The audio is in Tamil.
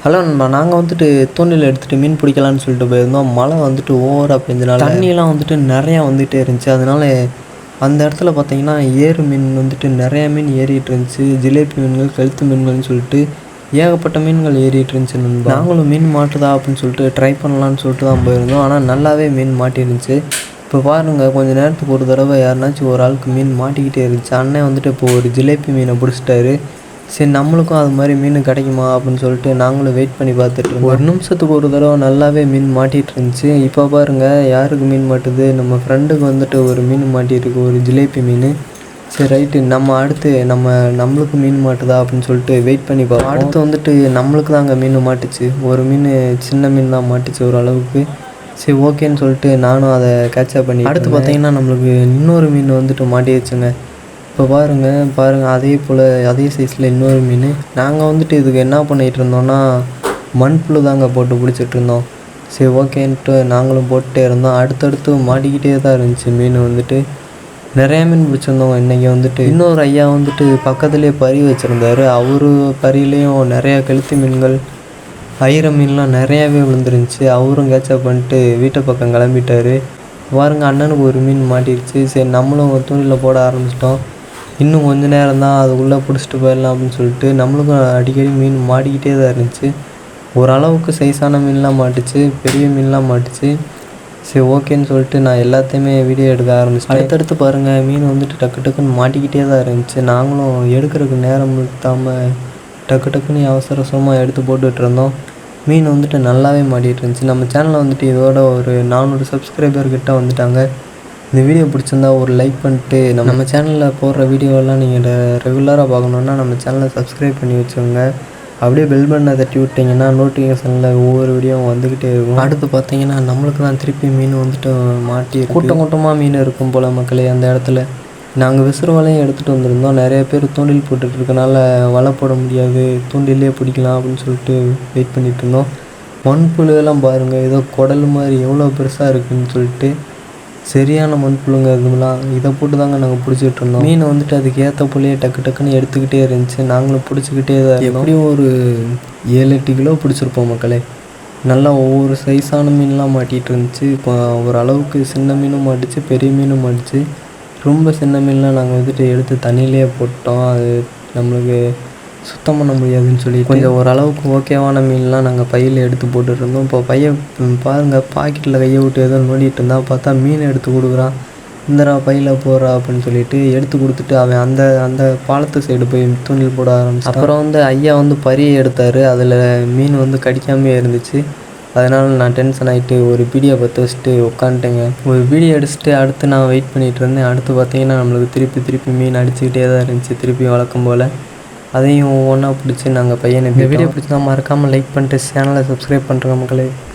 ஹலோ நண்பா, நாங்கள் வந்துட்டு தூண்டில் எடுத்துகிட்டு மீன் பிடிக்கலான்னு சொல்லிட்டு போயிருந்தோம். மழை வந்துட்டு ஓவராக பெஞ்சனால தண்ணியெலாம் வந்துட்டு நிறையா வந்துகிட்டே இருந்துச்சு. அதனால அந்த இடத்துல பார்த்தீங்கன்னா ஏறு மீன் வந்துட்டு நிறையா மீன் ஏறிட்டு இருந்துச்சு. ஜிலேபி மீன்கள், கழுத்து மீன்கள்னு சொல்லிட்டு ஏகப்பட்ட மீன்கள் ஏறிட்டு இருந்துச்சு நண்பா. நாங்களும் மீன் மாட்டுதா அப்படின்னு சொல்லிட்டு ட்ரை பண்ணலான்னு சொல்லிட்டு தான் போயிருந்தோம். ஆனால் நல்லாவே மீன் மாட்டிருந்துச்சு. இப்போ பாருங்கள், கொஞ்சம் நேரத்துக்கு ஒரு தடவை யாருனாச்சும் ஒரு ஆளுக்கு மீன் மாட்டிக்கிட்டே இருந்துச்சு. அண்ணன் வந்துட்டு இப்போ ஒரு ஜிலேபி மீனை பிடிச்சிட்டாரு. சரி, நம்மளுக்கும் அது மாதிரி மீன் கிடைக்குமா அப்படின்னு சொல்லிட்டு நாங்களும் வெயிட் பண்ணி பார்த்துட்டு ஒரு நிமிஷத்துக்கு ஒரு தடவை நல்லாவே மீன் மாட்டிகிட்டு இருந்துச்சு. இப்போ பாருங்கள், யாருக்கு மீன் மாட்டுது, நம்ம ஃப்ரெண்டுக்கு வந்துட்டு ஒரு மீன் மாட்டியிருக்கு, ஒரு ஜிலேபி மீன். சரி ரைட்டு, நம்ம அடுத்து நம்மளுக்கு மீன் மாட்டுதா அப்படின்னு சொல்லிட்டு வெயிட் பண்ணி பார்ப்போம். அடுத்து வந்துட்டு நம்மளுக்கு தான் அங்கே மீன் மாட்டுச்சு. ஒரு மீன், சின்ன மீன் தான் மாட்டுச்சு ஓரளவுக்கு. சரி ஓகேன்னு சொல்லிட்டு நானும் அதை கேட்சப் பண்ணி அடுத்து பார்த்தீங்கன்னா நம்மளுக்கு இன்னொரு மீன் வந்துட்டு மாட்டிடுச்சுங்க. இப்போ பாருங்கள் அதே போல் அதே சைஸில் இன்னொரு மீன். நாங்கள் வந்துட்டு இதுக்கு என்ன பண்ணிகிட்டு இருந்தோம்னா மண்புழு தாங்க போட்டு பிடிச்சிட்டு இருந்தோம். சரி ஓகேன்ட்டு நாங்களும் போட்டுகிட்டே இருந்தோம். அடுத்தடுத்து மாட்டிக்கிட்டே தான் இருந்துச்சு மீன். வந்துட்டு நிறையா மீன் பிடிச்சிருந்தோம். இன்றைக்கி வந்துட்டு இன்னொரு ஐயா வந்துட்டு பக்கத்துலேயே பறி வச்சுருந்தாரு. அவரு பறியிலையும் நிறையா கெளுத்தி மீன்கள், ஐர மீன்லாம் நிறையாவே விழுந்துருந்துச்சு. அவரும் கேட்சப் பண்ணிட்டு வீட்டை பக்கம் கிளம்பிட்டார். பாருங்கள், அண்ணனுக்கு ஒரு மீன் மாட்டிடுச்சு. சரி, நம்மளும் தூண்டில் போட ஆரம்பிச்சிட்டோம். இன்னும் கொஞ்சம் நேரம் தான், அதுக்குள்ளே பிடிச்சிட்டு போயிடலாம் அப்படின்னு சொல்லிட்டு நம்மளுக்கும் அடிக்கடி மீன் மாட்டிக்கிட்டே தான் இருந்துச்சு. ஓரளவுக்கு சைஸான மீன்லாம் மாட்டுச்சு, பெரிய மீன்லாம் மாட்டுச்சு. சரி ஓகேன்னு சொல்லிட்டு நான் எல்லாத்தையுமே வீடியோ எடுக்க ஆரம்பிச்சிட்டேன். அடுத்தடுத்து பாருங்கள், மீன் வந்துட்டு டக்கு டக்குன்னு மாட்டிக்கிட்டே தான் இருந்துச்சு. நாங்களும் எடுக்கிறதுக்கு நேரம் இல்லாமல் டக்கு டக்குன்னு அவசரமாக எடுத்து போட்டுகிட்டு இருந்தோம். மீன் வந்துட்டு நல்லாவே மாட்டிகிட்டு இருந்துச்சு. நம்ம சேனலில் வந்துட்டு இதோட ஒரு 400 சப்ஸ்கிரைபர்கிட்ட வந்துட்டாங்க. இந்த வீடியோ பிடிச்சிருந்தா ஒரு லைக் பண்ணிட்டு நம்ம சேனலில் போடுற வீடியோவெல்லாம் நீங்கள் ரெகுலராக பார்க்கணுன்னா நம்ம சேனலை சப்ஸ்கிரைப் பண்ணி வச்சுக்கோங்க. அப்படியே பெல் பட்டனை தட்டி விட்டிங்கன்னா நோட்டிஃபிகேஷனில் ஒவ்வொரு வீடியோவும் வந்துக்கிட்டே இருக்கும். அடுத்து பார்த்தீங்கன்னா நம்மளுக்கு தான் திருப்பி மீன் வந்துட்டு மாட்டி கூட்டமாக மீன் இருக்கும் போல் மக்களே. அந்த இடத்துல நாங்கள் விசிறு வலையும் எடுத்துகிட்டு வந்திருந்தோம். நிறைய பேர் தூண்டில் போட்டுட்ருக்கனால வலை போட முடியாது, தூண்டிலே பிடிக்கலாம் அப்படின்னு சொல்லிட்டு வெயிட் பண்ணிகிட்டு இருந்தோம். மண்புழுவெல்லாம் பாருங்கள், ஏதோ குடல் மாதிரி எவ்வளோ பெருசாக இருக்குதுன்னு சொல்லிட்டு சரியான மண்புழுங்க இதுலாம். இதை போட்டு தாங்க நாங்கள் பிடிச்சிட்டு இருந்தோம். மீனை வந்துட்டு அதுக்கு ஏற்ற போலேயே டக்கு டக்குன்னு எடுத்துக்கிட்டே இருந்துச்சு. நாங்களும் பிடிச்சிக்கிட்டே தான் இருந்தோம். எப்படியும் ஒரு 7-8 கிலோ பிடிச்சிருப்போம் மக்களே. நல்லா ஒவ்வொரு சைஸான மீன்லாம் மாட்டிகிட்டு இருந்துச்சு. இப்போ ஓரளவுக்கு சின்ன மீனும் மாட்டுச்சு, பெரிய மீனும் மாட்டுச்சு. ரொம்ப சின்ன மீன்லாம் நாங்கள் வந்துட்டு எடுத்து தண்ணியிலே போட்டோம். அது நம்மளுக்கு சுத்தம் பண்ண முடியாதுன்னு சொல்லி கொஞ்சம் ஓரளவுக்கு ஓகேவான மீன்லாம் நாங்கள் பையில் எடுத்து போட்டுட்டு இருந்தோம். இப்போ பாருங்கள், பாக்கெட்டில் கையை விட்டு ஏதோ நோண்டிகிட்டு இருந்தால் பார்த்தா மீன் எடுத்து கொடுக்குறான். இந்தரா பையில் போடுறா அப்படின்னு சொல்லிட்டு எடுத்து கொடுத்துட்டு அவன் அந்த பாலத்து சைடு போய் தூண்டில் போட ஆரம்பிச்சு. அப்புறம் ஐயா பறியை எடுத்தார். அதில் மீன் கடிக்காமே இருந்துச்சு. அதனால் நான் டென்ஷன் ஆகிட்டு ஒரு பீடியை பற்ற வச்சுட்டு உட்காந்துட்டேங்க. ஒரு பீடியை அடிச்சுட்டு அடுத்து நான் வெயிட் பண்ணிகிட்டு இருந்தேன். அடுத்து பார்த்தீங்கன்னா நம்மளுக்கு திருப்பி மீன் அடிச்சுக்கிட்டே தான் இருந்துச்சு. திருப்பி வழக்கம் போல் அதையும் ஒவ்வொன்றா பிடிச்சி நாங்கள் பையனை. இந்த வீடியோ பிடிச்சா மறக்காமல் லைக் பண்ணிட்டு சேனலை சப்ஸ்கிரைப் பண்ணுறோம் மக்களே.